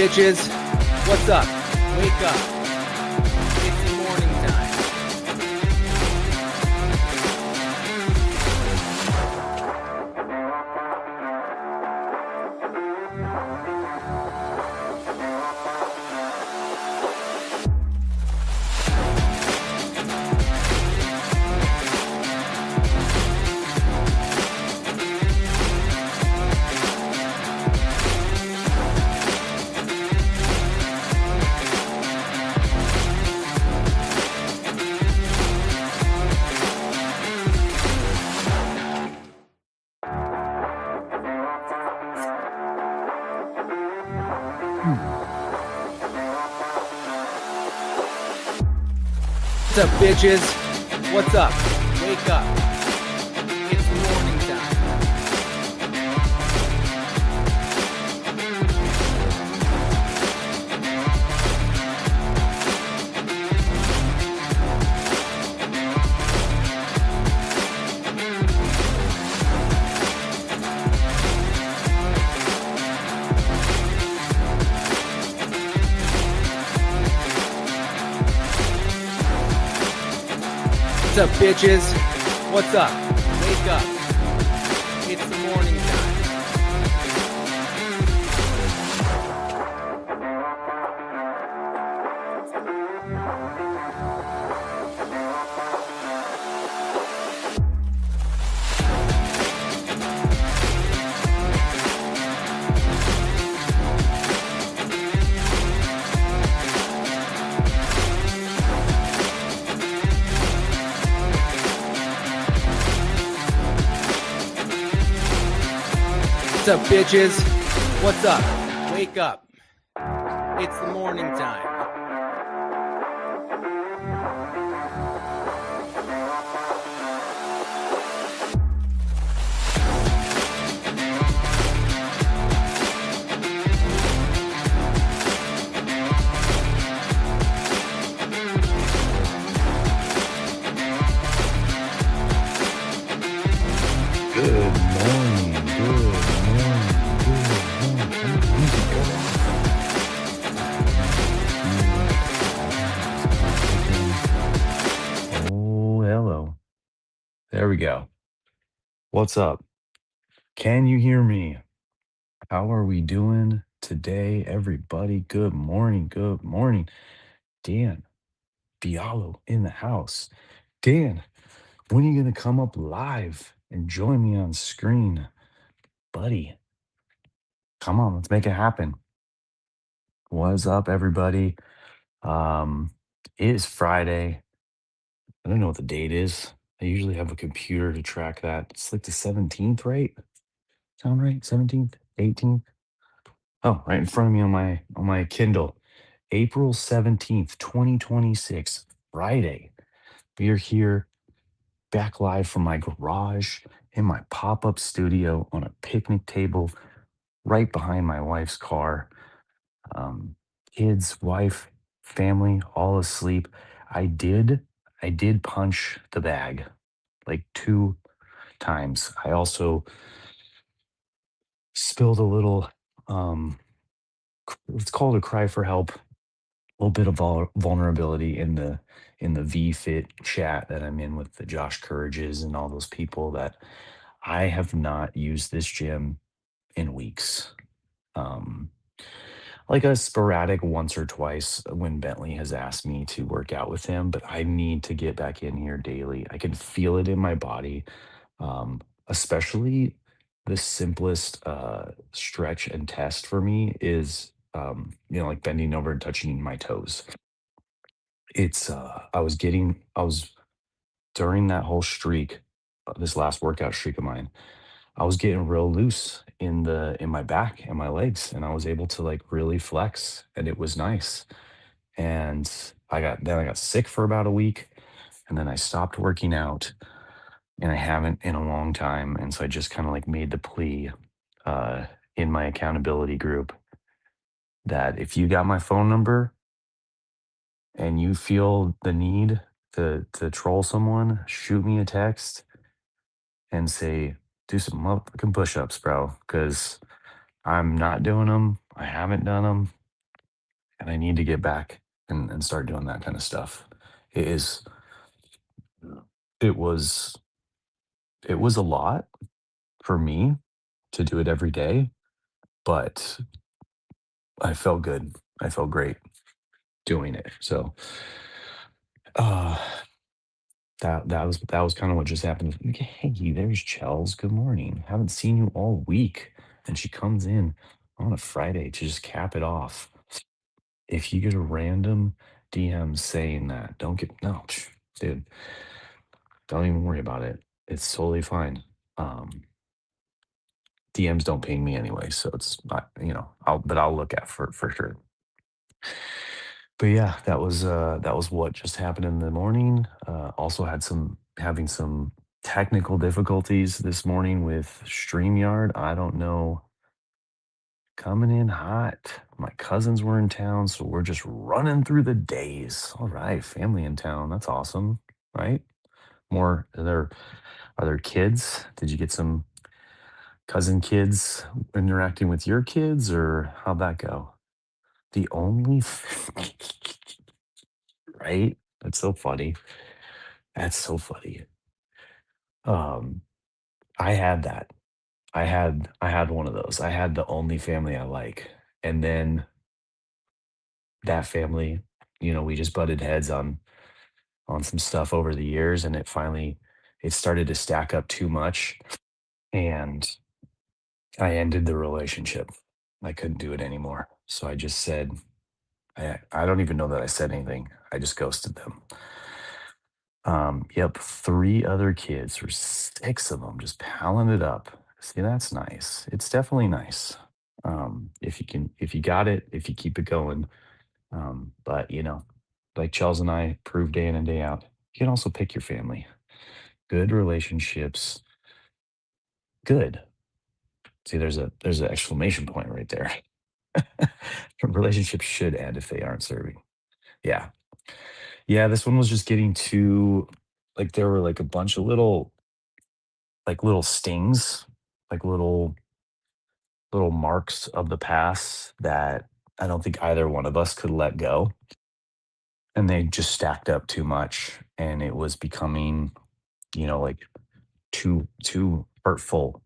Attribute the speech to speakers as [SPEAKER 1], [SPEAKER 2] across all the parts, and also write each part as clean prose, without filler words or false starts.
[SPEAKER 1] bitches? What's up? Wake up. It's the morning time. What's up, bitches? What's up? Wake up. It's the morning time. What's up, bitches? What's up? Wake up. It's the morning time. What's up, bitches? What's up? Wake up. It's the morning time.
[SPEAKER 2] Good morning, good morning, good morning. Come on, music, go off. Oh, hello. There we go. What's up? Can you hear me? How are we doing today, everybody? Good morning, good morning. Dan Diallo in the house. Dan, when are you going to come up live and join me on screen? Buddy, come on, let's make it happen. What's up, everybody? Um, it is Friday. I don't know what the date is. I usually have a computer to track that. It's like the 17th, right? Sound right? 17th, 18th? Oh, right in front of me on my Kindle. April 17th, 2026, Friday. We are here back live from my garage in my pop-up studio on a picnic table right behind my wife's car. um, Kids, wife, family, all asleep. I did, I did punch the bag like 2 times. I also spilled a little, um, it's called a cry for help, a little bit of vulnerability in the VFit chat that I'm in with the Josh Courages and all those people that I have not used this gym in weeks. Um, like a sporadic once or twice when Bentley has asked me to work out with him, but I need to get back in here daily. I can feel it in my body, especially the simplest stretch and test for me is, like bending over and touching my toes. I was during that whole streak, this last workout streak of mine, I was getting real loose in my back and my legs, and I was able to like really flex, and it was nice. And I got sick for about a week, and then I stopped working out, and I haven't in a long time. And so I just kind of like made the plea uh, in my accountability group that if you got my phone number and you feel the need to troll someone, shoot me a text and say, do some motherfucking push-ups, bro, because I'm not doing them. I haven't done them. and I need to get back and start doing that kind of stuff. It is it was it was a lot for me to do it every day, but I felt good. I felt great doing it. So uh that was kind of what just happened. Hey, there's Chels. Good morning. Haven't seen you all week. And she comes in on a Friday to just cap it off. If you get a random DM saying that, don't get no, dude, don't even worry about it. It's totally fine. DMs don't ping me anyway, so it's not, I'll look at for sure. But yeah, that was what just happened in the morning. Also had some having some technical difficulties this morning with StreamYard. I don't know, coming in hot. My cousins were in town, so we're just running through the days. All right, family in town. That's awesome, right? More are there kids? Did you get some cousin kids interacting with your kids, or how'd that go? The only right? That's so funny. That's so funny. Um, I had that. I had one of those. I had the only family I like. And then that family, we just butted heads on some stuff over the years, and it started to stack up too much, and I ended the relationship. I couldn't do it anymore. So I just said, I don't even know that I said anything. I just ghosted them. Yep, 3 other kids, or 6 of them, just piling it up. See, that's nice. It's definitely nice. If you got it, if you keep it going. But, like Charles and I prove day in and day out, you can also pick your family. Good relationships, good. See, there's an exclamation point right there. Relationships should end if they aren't serving. Yeah. Yeah, this one was just getting too, like, there were, like, a bunch of little stings, like little marks of the past that I don't think either one of us could let go, and they just stacked up too much, and it was becoming, like, too hurtful,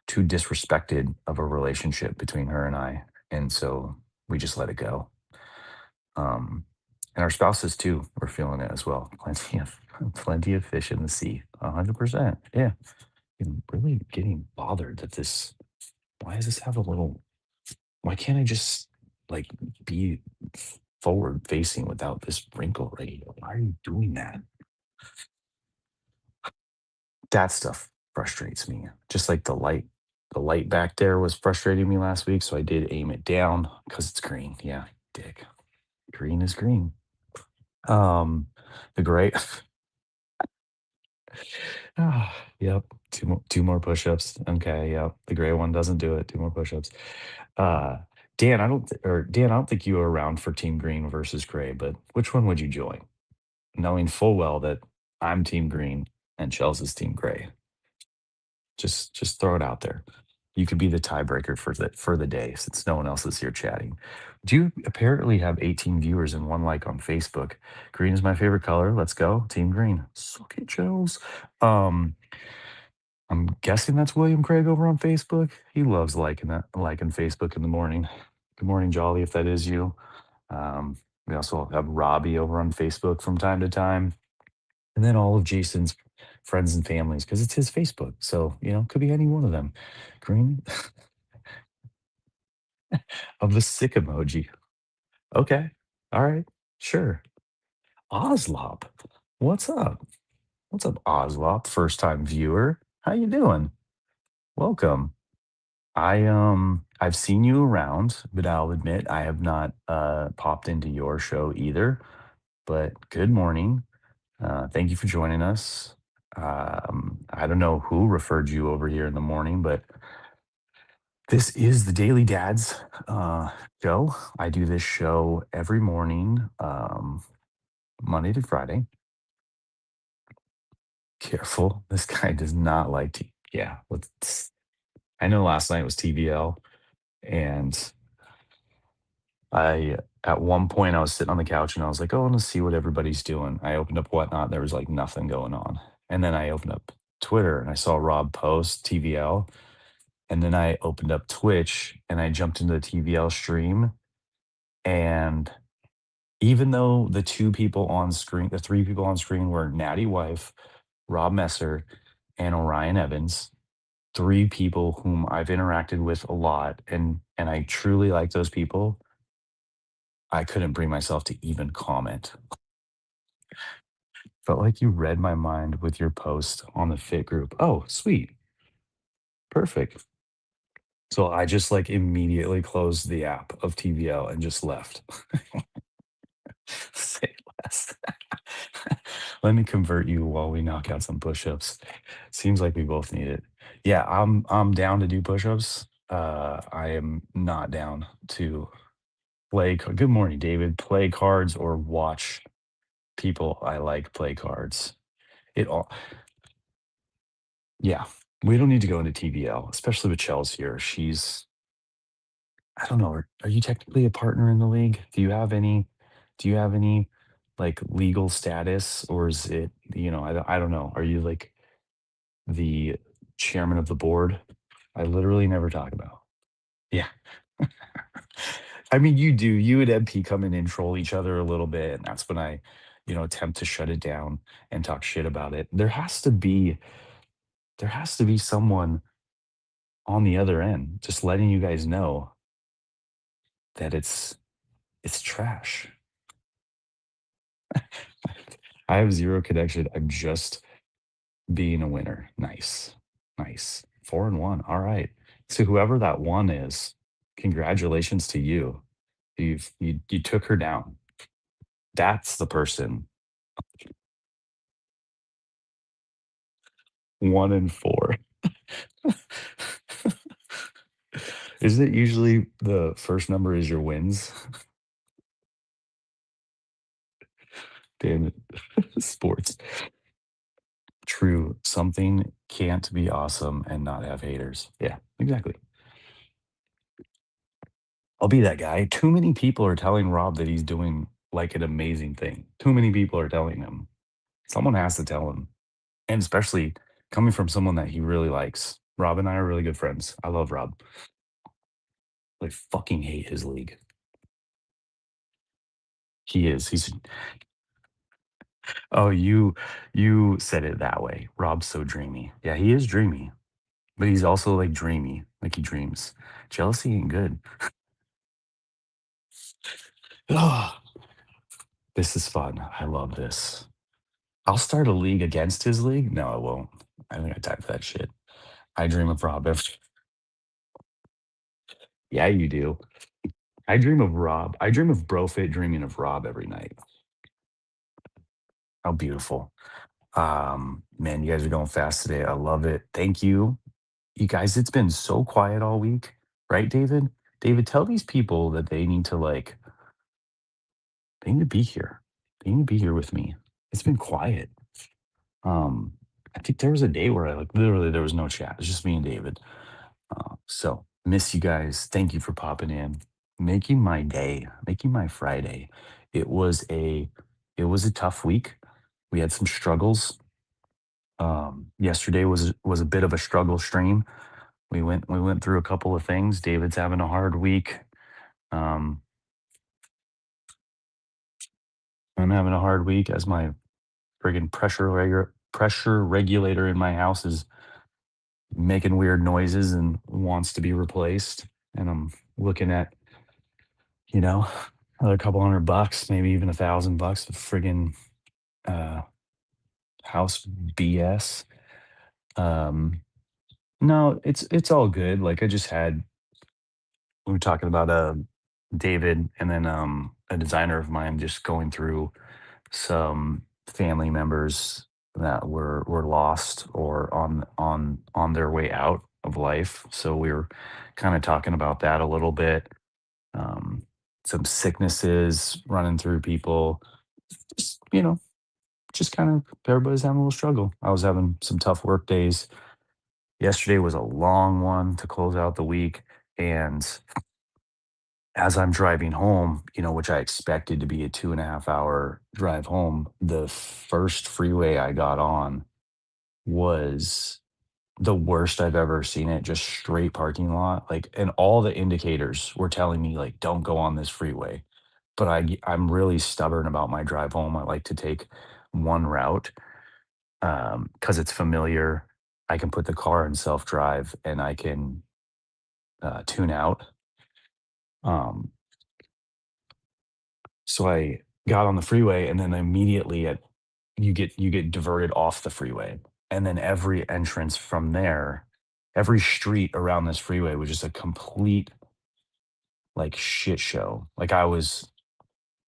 [SPEAKER 2] too disrespected of a relationship between her and I, and so we just let it go. Um, and our spouses too were feeling it as well. Plenty of fish in the sea. 100%. Yeah. I'm really getting bothered that this why does this have a little why can't I just like be forward facing without this wrinkle right here? Why are you doing that? That stuff frustrates me. Just like the light back there was frustrating me last week. So I did aim it down because it's green. Yeah, dick. Green is green. Um the gray yep. Two more push-ups. Okay, yep. The gray one doesn't do it. Two more push-ups. Uh, Dan, I don't think you were around for Team Green versus Gray, but which one would you join? Knowing full well that I'm Team Green and Chelsea's Team Gray. Just throw it out there. You could be the tiebreaker for the day since no one else is here chatting. Do you apparently have 18 viewers and 1 like on Facebook? Green is my favorite color. Let's go. Team Green. Suck it, Chels. Um, I'm guessing that's William Craig over on Facebook. He loves liking Facebook in the morning. Good morning, Jolly, if that is you. We also have Robbie over on Facebook from time to time, and then all of Jason's friends and families because it's his Facebook. So could be any one of them. Green of the sick emoji. Okay, all right, sure. Oslop, what's up? What's up, Oslop? First time viewer. How you doing? Welcome. I've seen you around, but I'll admit I have not popped into your show either. But good morning. Thank you for joining us. I don't know who referred you over here in the morning, but this is the Daily Dads show. I do this show every morning, Monday to Friday. Careful, this guy does not like to. Yeah, I know last night was TBL, and I At one point, I was sitting on the couch and I was like, "Oh, I want to see what everybody's doing." I opened up Whatnot. There was like nothing going on. And then I opened up Twitter and I saw Rob post TVL. And then I opened up Twitch and I jumped into the TVL stream. And even though the two people on screen, the three people on screen were Natty Wife, Rob Messer, and Orion Evans, three people whom I've interacted with a lot, and I truly like those people. I couldn't bring myself to even comment. Felt like you read my mind with your post on the Fit group. Oh, sweet. Perfect. So I just like immediately closed the app of TVL and just left. Say less. Let me convert you while we knock out some push-ups. Seems like we both need it. Yeah, I'm down to do push-ups. I am not down to good morning, David. Play cards or watch people I like play cards. It all Yeah. We don't need to go into TVL, especially with Chelsea here. I don't know, are you technically a partner in the league? Do you have any like legal status, or is it, I don't know. Are you like the chairman of the board? I literally never talk about. Yeah. I mean, you do. You and MP come in and troll each other a little bit, and that's when I, attempt to shut it down and talk shit about it. There has to be someone on the other end just letting you guys know that it's trash. I have zero connection. I'm just being a winner. Nice. Nice. 4-1. All right. So whoever that one is, congratulations to you. You took her down. That's the person. 1-4. Isn't it usually the first number is your wins? Damn it. Sports. True. Something can't be awesome and not have haters. Yeah, exactly. I'll be that guy. Too many people are telling Rob that he's doing like an amazing thing. Too many people are telling him. Someone has to tell him. And especially coming from someone that he really likes. Rob and I are really good friends. I love Rob. I fucking hate his league. He is. Oh, you said it that way. Rob's so dreamy. Yeah, he is dreamy. But he's also like dreamy. Like he dreams. Jealousy ain't good. Oh, this is fun. I love this. I'll start a league against his league. No, I won't. I don't got time for that shit. I dream of Rob every Yeah, you do. I dream of Rob. I dream of Brofit dreaming of Rob every night. How beautiful. Man, you guys are going fast today. I love it. Thank you. You guys, it's been so quiet all week, right, David? David, tell these people that they need to be here. They need to be here with me. It's been quiet. Um, I think there was a day where I like literally there was no chat. It's just me and David. So miss you guys. Thank you for popping in, making my day, making my Friday. It was a it was a tough week. We had some struggles. Yesterday was a bit of a struggle stream. We went through a couple of things. David's having a hard week. Um, I'm having a hard week as my friggin' pressure regulator in my house is making weird noises and wants to be replaced. And I'm looking at, you know, another couple $100, maybe even $1,000 of friggin' uh, house BS. Um, no, it's all good. Like I just had we were talking about David and then a designer of mine just going through some family members that were lost or on their way out of life. So we were kind of talking about that a little bit. Um, some sicknesses running through people. Just just kind of everybody's having a little struggle. I was having some tough work days. Yesterday was a long one to close out the week, and as I'm driving home, which I expected to be a 2.5 hour drive home, the first freeway I got on was the worst I've ever seen it, just straight parking lot, like, and all the indicators were telling me, like, "Don't go on this freeway." But I'm really stubborn about my drive home. I like to take one route, because it's familiar. I can put the car in self-drive, and I can, tune out. Um, so I got on the freeway, and then immediately you get diverted off the freeway, and then every entrance from there, every street around this freeway was just a complete, like, shit show. Like, I was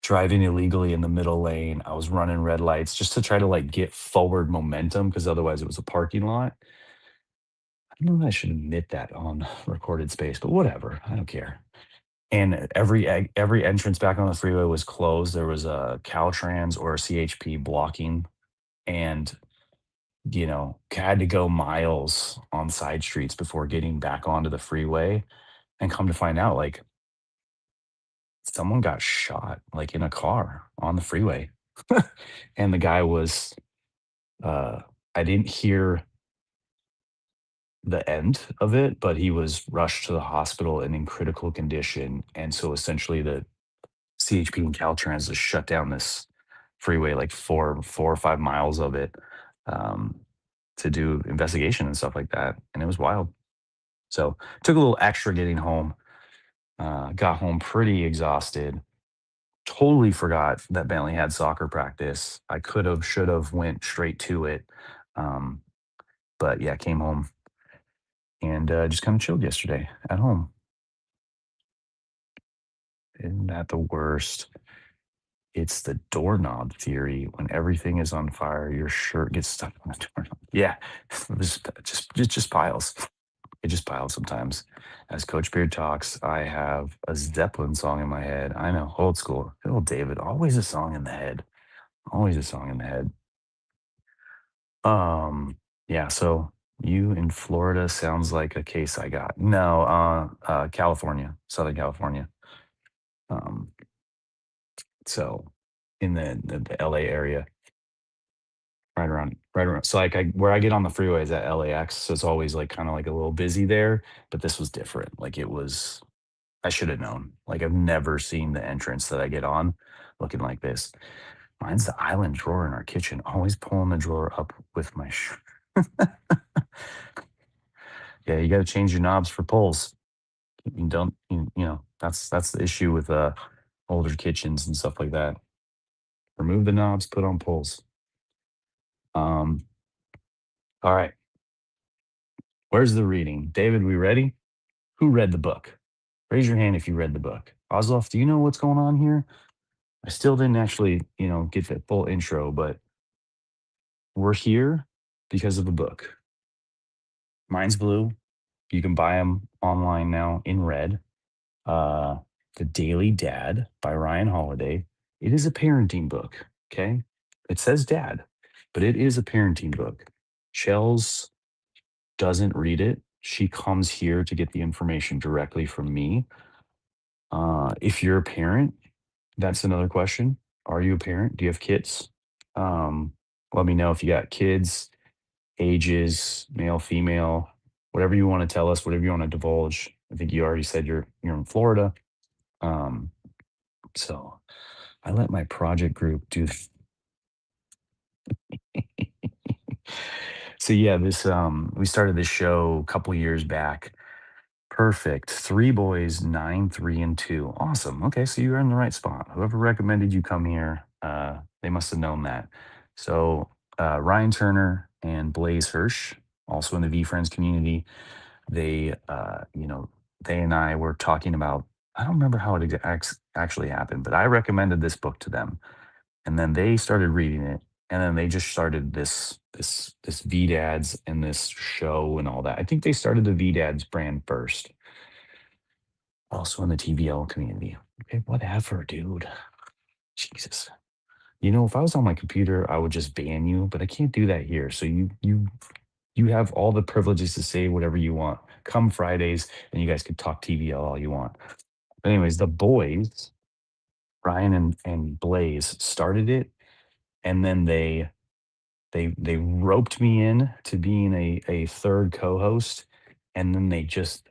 [SPEAKER 2] driving illegally in the middle lane, I was running red lights just to try to, like, get forward momentum, because otherwise it was a parking lot. I don't know if I should admit that on recorded space, but whatever, I don't care. And every entrance back on the freeway was closed. There was a Caltrans or a CHP blocking, and had to go miles on side streets before getting back onto the freeway, and come to find out, like, someone got shot, like, in a car on the freeway. And the guy was, uh I didn't hear the end of it, but he was rushed to the hospital and in critical condition, and so essentially the CHP and Caltrans just shut down this freeway, like, 4 or 5 miles of it, um, to do investigation and stuff like that, and it was wild. So, took a little extra getting home, got home pretty exhausted, totally forgot that Bentley had soccer practice. I could've, should've went straight to it, um, but yeah, came home and, just kinda chilled yesterday at home. Isn't that the worst? It's the doorknob theory. When everything is on fire, your shirt gets stuck on the doorknob. Yeah, it just piles. It just piles sometimes. As Coach Beard talks, I have a Zeppelin song in my head. I know, old school. Good old David, always a song in the head. Always a song in the head. Yeah, so you in Florida sounds like a case I got. No, California, Southern California. Um, so in the LA area, right around. So like where I get on the freeway is at LAX, so it's always like kind of like a little busy there. But this was different. Like it was, I should have known. Like I've never seen the entrance that I get on looking like this. Mine's the island drawer in our kitchen. Always pulling the drawer up with my Yeah, you got to change your knobs for pulls. You don't, that's the issue with older kitchens and stuff like that. Remove the knobs, put on pulls. Um, all right. Where's the reading? David, we ready? Who read the book? Raise your hand if you read the book. Osloff, do you know what's going on here? I still didn't actually, get the full intro, but we're here because of a book. Mine's blue. You can buy them online now in red. Uh, The Daily Dad by Ryan Holiday. It is a parenting book. Okay. It says dad, but it is a parenting book. Chels doesn't read it. She comes here to get the information directly from me. If you're a parent, that's another question. Are you a parent? Do you have kids? Um, Let me know if you got kids, ages, male, female, whatever you want to tell us, whatever you want to divulge. I think you already said you're in Florida. Um, so I let my project group do. So yeah, this we started this show a couple years back. Perfect. Three boys, 9, 3, and 2. Awesome. Okay, so you're in the right spot. Whoever recommended you come here, they must have known that. So Ryan Turner and Blaze Hirsch, also in the V Friends community, they they and I were talking about, I don't remember how it actually happened, but I recommended this book to them, and then they started reading it, and then they just started this VDads and this show and all that. I think they started the VDads brand first, also in the TVL community. Okay, whatever, dude. Jesus. If I was on my computer, I would just ban you, but I can't do that here. So you have all the privileges to say whatever you want. Come Fridays, and you guys can talk TVL all you want. But anyways, the boys, Ryan and Blaze started it, and then they roped me in to being a third co-host, and then they just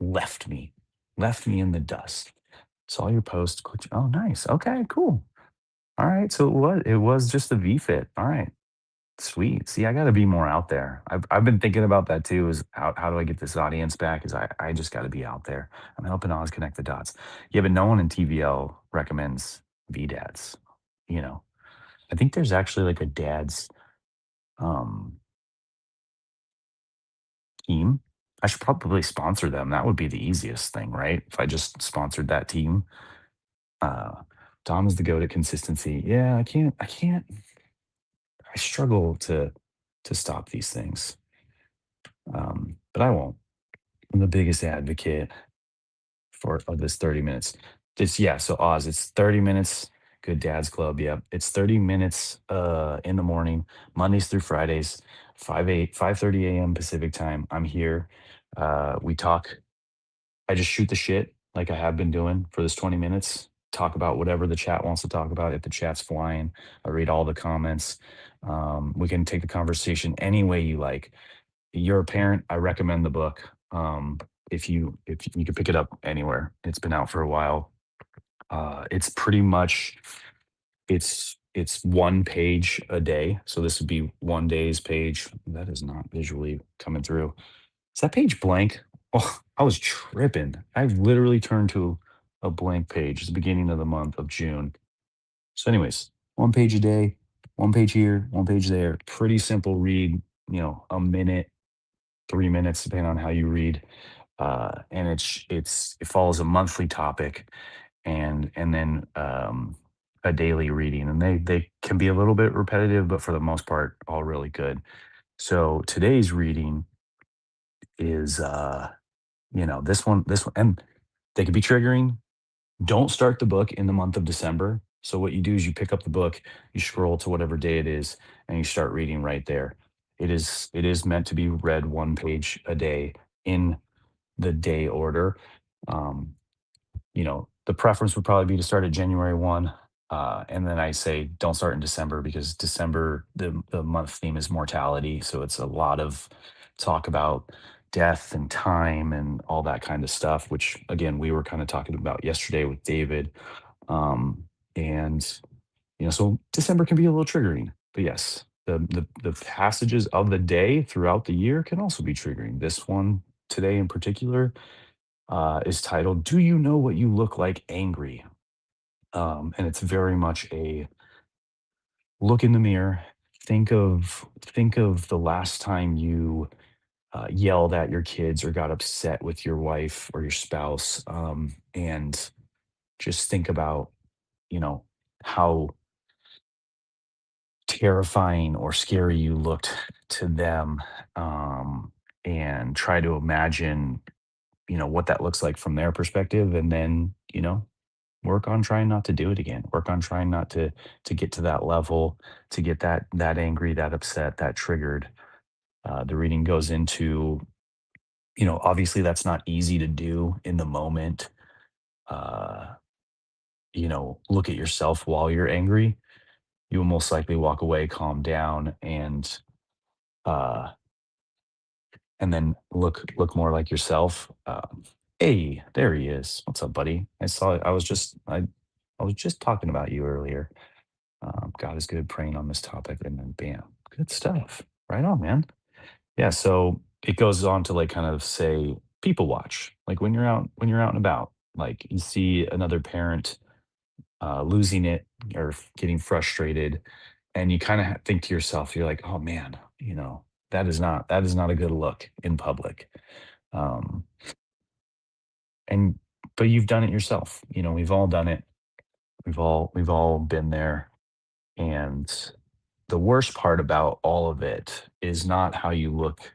[SPEAKER 2] left me, left me in the dust. Saw your post. Oh, nice. Okay, cool. All right. So it was just a V-fit. All right. Sweet. See, I got to be more out there. I've been thinking about that too. Is how do I get this audience back? Is I just got to be out there. I'm helping Oz connect the dots. Yeah, but no one in TVL recommends VDads. You know, I think there's actually like a dad's um, team. I should probably sponsor them. That would be the easiest thing, right? If I just sponsored that team. Uh, Dom is the go to consistency. Yeah, I can't. I can't. I struggle to stop these things, but I won't. I'm the biggest advocate for of this 30 minutes. This yeah, so Oz, it's 30 minutes. Good Dad's Club. Yep. It's 30 minutes in the morning, Mondays through Fridays, 5:30 a.m. Pacific time. I'm here. We talk. I just shoot the shit like I have been doing for this 20 minutes. Talk about whatever the chat wants to talk about. If the chat's flying, I read all the comments. We can take the conversation any way you like. You're a parent, I recommend the book. If you can pick it up anywhere, it's been out for a while. It's pretty much it's one page a day. So this would be one day's page. That is not visually coming through. Is that page blank? Oh, I was tripping. I literally turned to a blank page. It's the beginning of the month of June. So, anyways, one page a day, one page here, one page there. Pretty simple read. A minute, 3 minutes, depending on how you read. And it follows a monthly topic and then a daily reading, and they can be a little bit repetitive, but for the most part, all really good. So today's reading is this one, and they can be triggering. Don't start the book in the month of December. So what you do is you pick up the book, you scroll to whatever day it is, and you start reading right there. It is meant to be read one page a day in the day order. Um, the preference would probably be to start at January 1. And then I say don't start in December because December, the month theme is mortality. So it's a lot of talk about death and time and all that kind of stuff, which again, we were kind of talking about yesterday with David. And so December can be a little triggering. But yes, the passages of the day throughout the year can also be triggering. This one today in particular is titled "Do You Know What You Look Like Angry?" And it's very much a look in the mirror. Think of the last time you yelled at your kids or got upset with your wife or your spouse, and just think about you know how terrifying or scary you looked to them, and try to imagine what that looks like from their perspective, and then work on trying not to do it again. Work on trying not to get to that level, to get that angry, that upset, that triggered. The reading goes into, obviously that's not easy to do in the moment. Uh, Look at yourself while you're angry. You will most likely walk away, calm down, uh, and then look more like yourself. Hey, there he is. What's up, buddy? I saw. I was just talking about you earlier. God is good, praying on this topic, and then bam, good stuff. Right on, man. Yeah. So it goes on to like kind of say people watch, like when you're out and about, like you see another parent losing it or getting frustrated, and you kind of think to yourself, you're like, oh man, that is not a good look in public. Um, and but you've done it yourself. We've all done it. We've all been there. And the worst part about all of it is not how you look,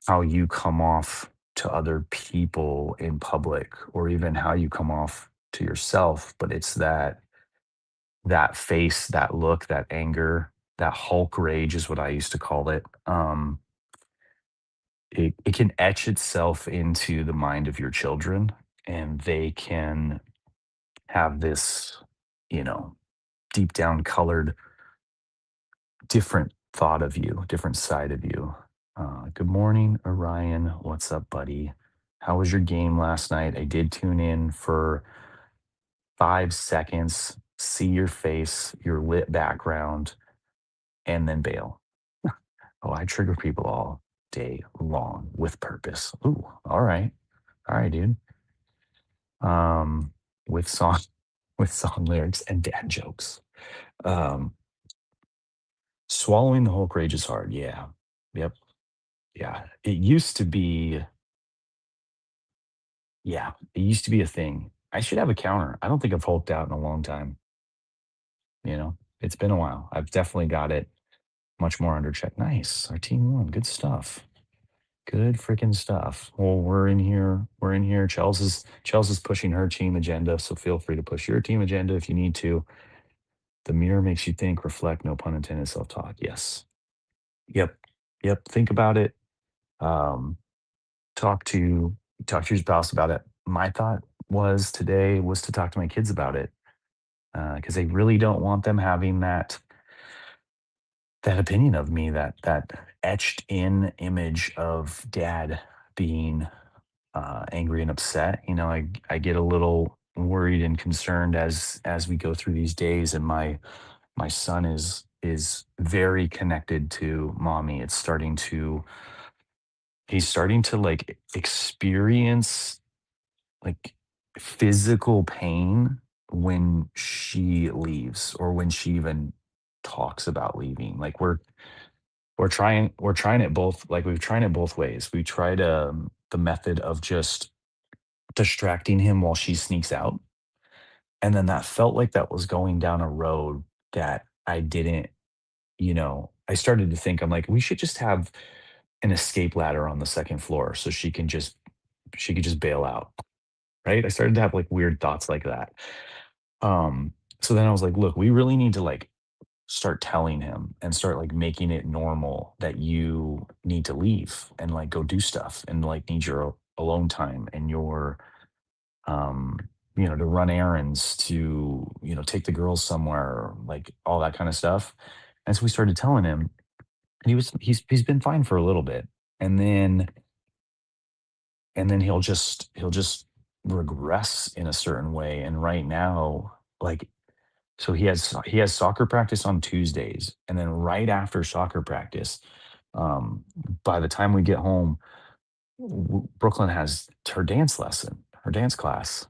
[SPEAKER 2] how you come off to other people in public, or even how you come off to yourself, but it's that face, that look, that anger, that Hulk rage is what I used to call it. It can etch itself into the mind of your children. and they can have this, you know, deep down colored, different thought of you, different side of you. Good morning, Orion. What's up, buddy? How was your game last night? I did tune in for 5 seconds, see your face, your lit background, and then bail. Oh, I trigger people all day long with purpose. Ooh, all right. All right, dude. Um, with song with song lyrics and dad jokes. Um, swallowing the whole rage is hard. Yeah. Yep. Yeah. It used to be a thing. I should have a counter. I don't think I've hulked out in a long time, you know? It's been a while. I've definitely got it much more under check. Nice. Our team won. Good stuff. Good freaking stuff. Well, we're in here. We're in here. Chelsea's pushing her team agenda, so feel free to push your team agenda if you need to. The mirror makes you think, reflect, no pun intended, self-talk. Yes. Yep. Yep. Think about it. Um, talk to talk to your spouse about it. My thought was today was to talk to my kids about it because they really don't want them having that opinion of me, that etched in image of dad being angry and upset. You know, I get a little worried and concerned as we go through these days, and my son is very connected to mommy. He's starting to like experience like physical pain when she leaves or when she even talks about leaving. Like we're trying it both, like we've tried it both ways. We tried the method of just distracting him while she sneaks out. And then that felt like that was going down a road that I didn't, I started to think, I'm like, we should just have an escape ladder on the second floor so she could just bail out. Right. I started to have like weird thoughts like that. Um, so then I was like, look, we really need to like start telling him and start like making it normal that you need to leave and like go do stuff and like need your alone time and your um to run errands, to take the girls somewhere, like all that kind of stuff. And so we started telling him, and he's been fine for a little bit, and then he'll just regress in a certain way. And right now, like, so he has soccer practice on Tuesdays, and then right after soccer practice, um by the time we get home, Brooklyn has her dance lesson, her dance class,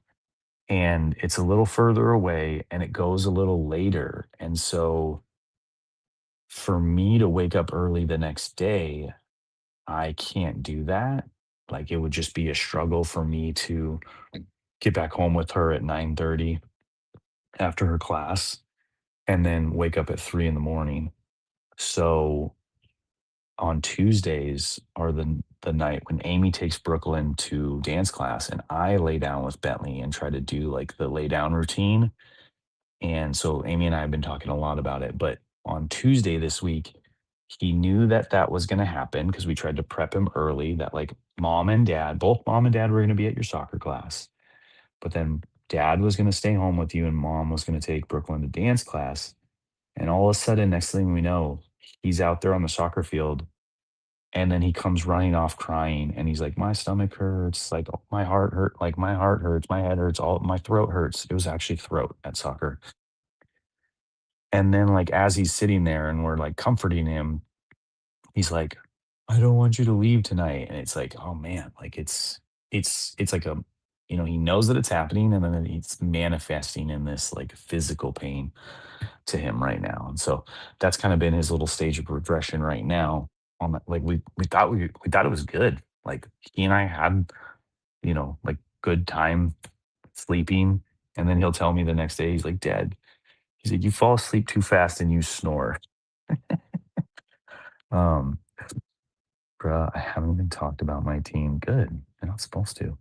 [SPEAKER 2] and it's a little further away and it goes a little later. And so for me to wake up early the next day, I can't do that. Like it would just be a struggle for me to get back home with her at 9:30 after her class and then wake up at 3 in the morning. So on Tuesdays are the night when Amy takes Brooklyn to dance class and I lay down with Bentley and try to do like the lay down routine. And so Amy and I have been talking a lot about it. But on Tuesday this week, he knew that that was going to happen because we tried to prep him early that like both mom and dad were going to be at your soccer class. But then dad was going to stay home with you and mom was going to take Brooklyn to dance class. And all of a sudden, next thing we know, he's out there on the soccer field. And then he comes running off crying and he's like, my stomach hurts, like my heart hurt, like my heart hurts, my head hurts, all my throat hurts. It was actually throat at soccer. And then, like, as he's sitting there and we're, like, comforting him, he's like, "I don't want you to leave tonight." And it's like, "Oh, man." Like, it's like he knows that it's happening, and then it's manifesting in this, like, physical pain to him right now. And so that's kinda been his little stage of progression right now on that. Like, we thought it was good. Like, he and I had, like, good time sleeping, and then he'll tell me the next day, he's like, "Dad," he's like, "you fall asleep too fast and you snore." Um, Bruh, I haven't even talked about my team. Good. You're not supposed to.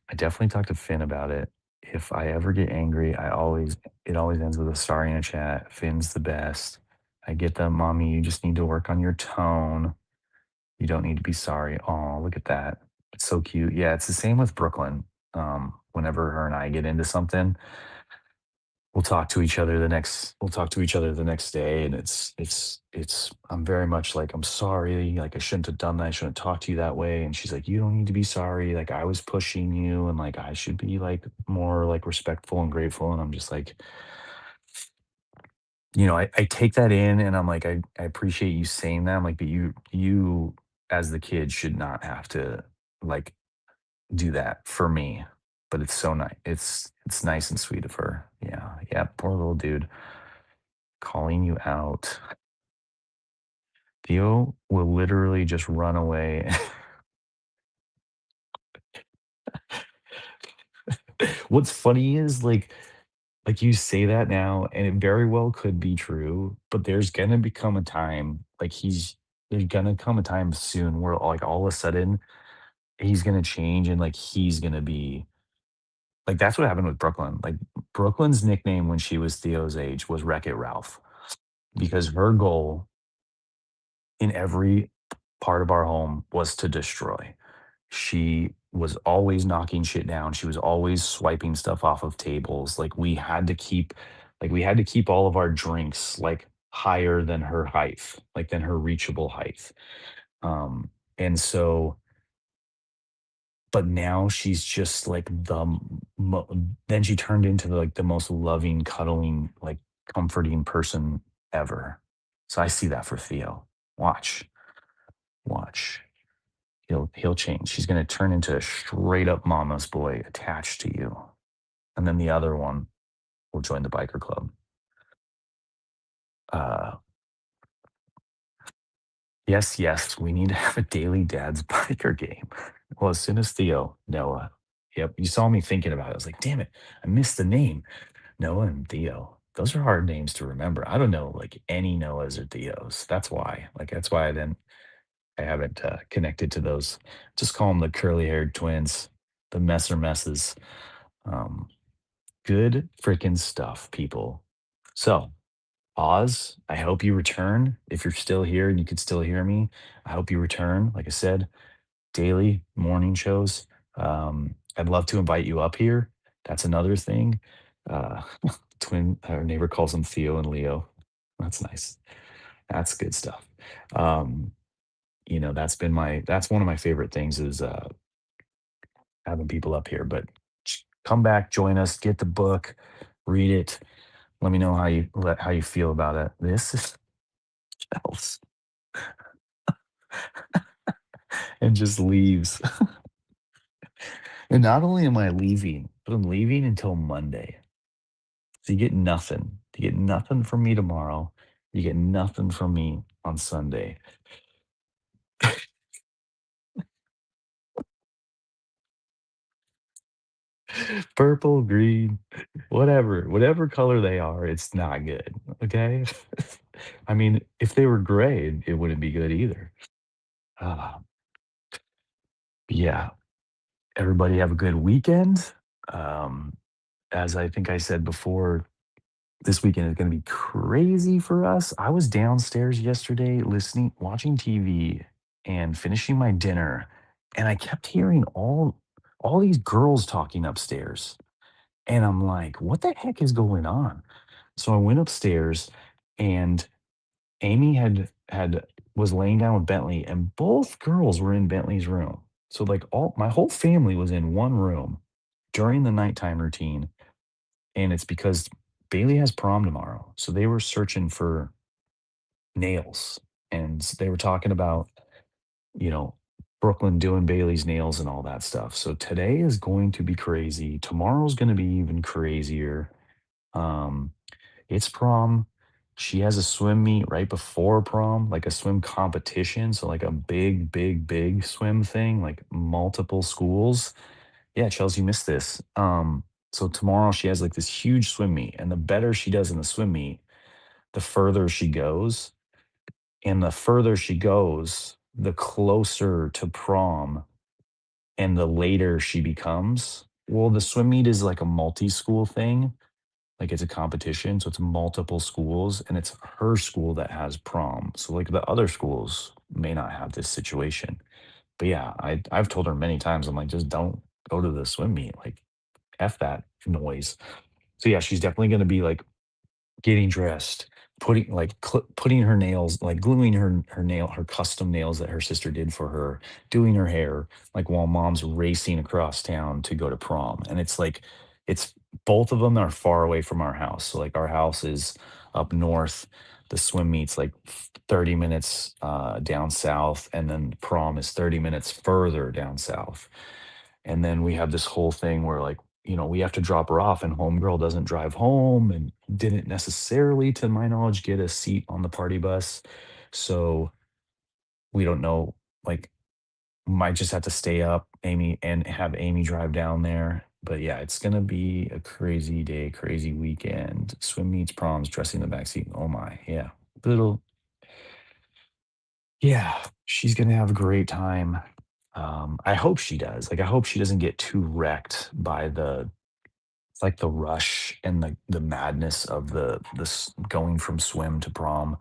[SPEAKER 2] I definitely talked to Finn about it. If I ever get angry, it always ends with a sorry in a chat. Finn's the best. I get that, mommy. You just need to work on your tone. You don't need to be sorry. Oh, look at that. It's so cute. Yeah, it's the same with Brooklyn. Whenever her and I get into something, we'll talk to each other the next day, and it's I'm very much like, I'm sorry, like I shouldn't have done that, I shouldn't talk to you that way. And she's like, you don't need to be sorry, like I was pushing you, and like I should be like more like respectful and grateful. And I'm just like, I take that in, and I'm like, I appreciate you saying that. I'm like, but you as the kid should not have to like do that for me. But it's so nice. It's nice and sweet of her. Yeah. Yeah. Poor little dude. Calling you out. Theo will literally just run away. What's funny is like you say that now, and it very well could be true, but there's gonna become a time, like there's gonna come a time soon where like all of a sudden he's gonna change, and like he's gonna be like, that's what happened with Brooklyn. Like Brooklyn's nickname when she was Theo's age was Wreck It Ralph, because her goal in every part of our home was to destroy. She was always knocking shit down. She was always swiping stuff off of tables. Like we had to keep all of our drinks like higher than her height, like than her reachable height. And so but now she's just like then she turned into like the most loving, cuddling, like comforting person ever. So I see that for Theo. Watch, watch. He'll change. She's gonna turn into a straight up mama's boy attached to you. And then the other one will join the biker club. Uh yes, yes, we need to have a daily dad's biker game. Well, as soon as Theo, Noah. Yep, you saw me thinking about it. I was like, damn it, I missed the name. Noah and Theo. Those are hard names to remember. I don't know like any Noahs or Theos. That's why. Like that's why I haven't connected to those. Just call them the curly haired twins, the Messer messes. Um, Good freaking stuff, people. So, Oz, I hope you return. If you're still here and you can still hear me, I hope you return. Like I said, daily morning shows. I'd love to invite you up here. That's another thing. Uh, our neighbor calls them Theo and Leo. That's nice. That's good stuff. Um, that's one of my favorite things is having people up here. But come back, join us, get the book, read it. Let me know how you feel about it. This is else and just leaves. And not only am I leaving, but I'm leaving until Monday. So you get nothing. You get nothing from me tomorrow. You get nothing from me on Sunday. Purple, green, whatever color they are, it's not good. Okay. I mean, if they were gray, it wouldn't be good either. Uh, yeah. Everybody have a good weekend. Um, as I think I said before, this weekend is going to be crazy for us. I was downstairs yesterday watching TV and finishing my dinner, and I kept hearing all these girls talking upstairs. And I'm like, what the heck is going on? So I went upstairs, and Amy had was laying down with Bentley, and both girls were in Bentley's room. So like all my whole family was in one room during the nighttime routine, and it's because Bailey has prom tomorrow. So they were searching for nails, and they were talking about, you know, Brooklyn doing Bailey's nails and all that stuff. So today is going to be crazy. Tomorrow's going to be even crazier. Um, it's prom. She has a swim meet right before prom, like a swim competition. So like a big, big, big swim thing, like multiple schools. Yeah, Chelsea missed this. So tomorrow she has like this huge swim meet, and the better she does in the swim meet, the further she goes. And the further she goes, the closer to prom and the later she becomes. Well, the swim meet is like a multi-school thing. Like it's a competition. So it's multiple schools, and it's her school that has prom. So like the other schools may not have this situation. But yeah, I've told her many times, I'm like, just don't go to the swim meet. Like, F that noise. So yeah, she's definitely gonna be like getting dressed, putting her nails, like gluing her custom nails that her sister did for her, doing her hair, like while mom's racing across town to go to prom. And it's like, it's both of them are far away from our house. So like our house is up north. The swim meet's like 30 minutes down south, and then prom is 30 minutes further down south. And then we have this whole thing where like, we have to drop her off and homegirl doesn't drive home and didn't necessarily, to my knowledge, get a seat on the party bus. So we don't know, like, might just have to stay up, Amy, and have Amy drive down there. But yeah, it's gonna be a crazy day, crazy weekend. Swim meets, proms, dressing in the backseat. Oh my, yeah. Little, yeah, she's gonna have a great time. I hope she does. Like, I hope she doesn't get too wrecked by the rush and the madness of going from swim to prom.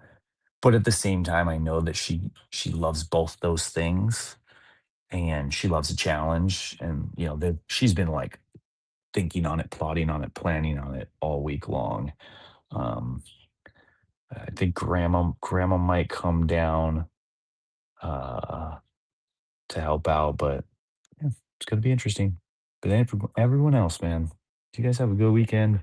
[SPEAKER 2] But at the same time, I know that she loves both those things, and she loves a challenge. And that she's been like thinking on it, plotting on it, planning on it all week long. Um, I think grandma might come down uh, to help out, but yeah, it's gonna be interesting. But then for everyone else, man, you guys have a good weekend.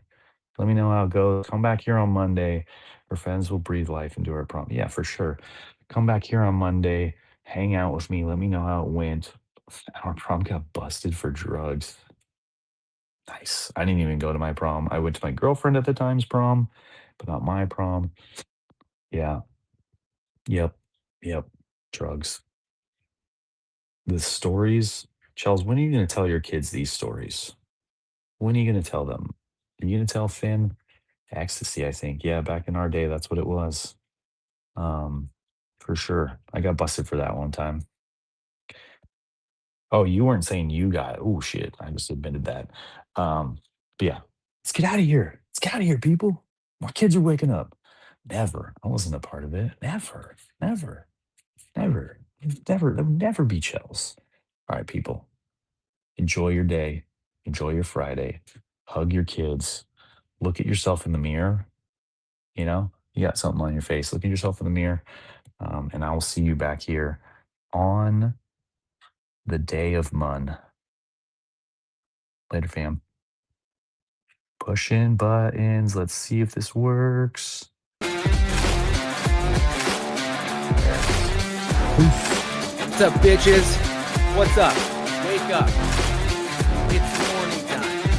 [SPEAKER 2] Let me know how it goes. Come back here on Monday. Our friends will breathe life into our prom. Yeah, for sure. Come back here on Monday. Hang out with me. Let me know how it went. Our prom got busted for drugs. Nice. I didn't even go to my prom. I went to my girlfriend at the time's prom, but not my prom. Yeah. Yep. Yep. Drugs. The stories. Charles, when are you going to tell your kids these stories? When are you going to tell them? Are you going to tell Finn? Ecstasy, I think. Yeah, back in our day, that's what it was. Um, for sure. I got busted for that one time. Oh, you weren't saying you got. Oh shit! I just admitted that. But yeah, let's get out of here. Let's get out of here, people. My kids are waking up. Never. I wasn't a part of it. Never. Never. Never. Never. There would never be chills. All right, people. Enjoy your day. Enjoy your Friday. Hug your kids. Look at yourself in the mirror. You got something on your face. Look at yourself in the mirror. And I will see you back here on the day of Mun. Later, fam. Pushing buttons. Let's see if this works. There it is.
[SPEAKER 1] What's up, bitches? What's up? Wake up. It's morning time.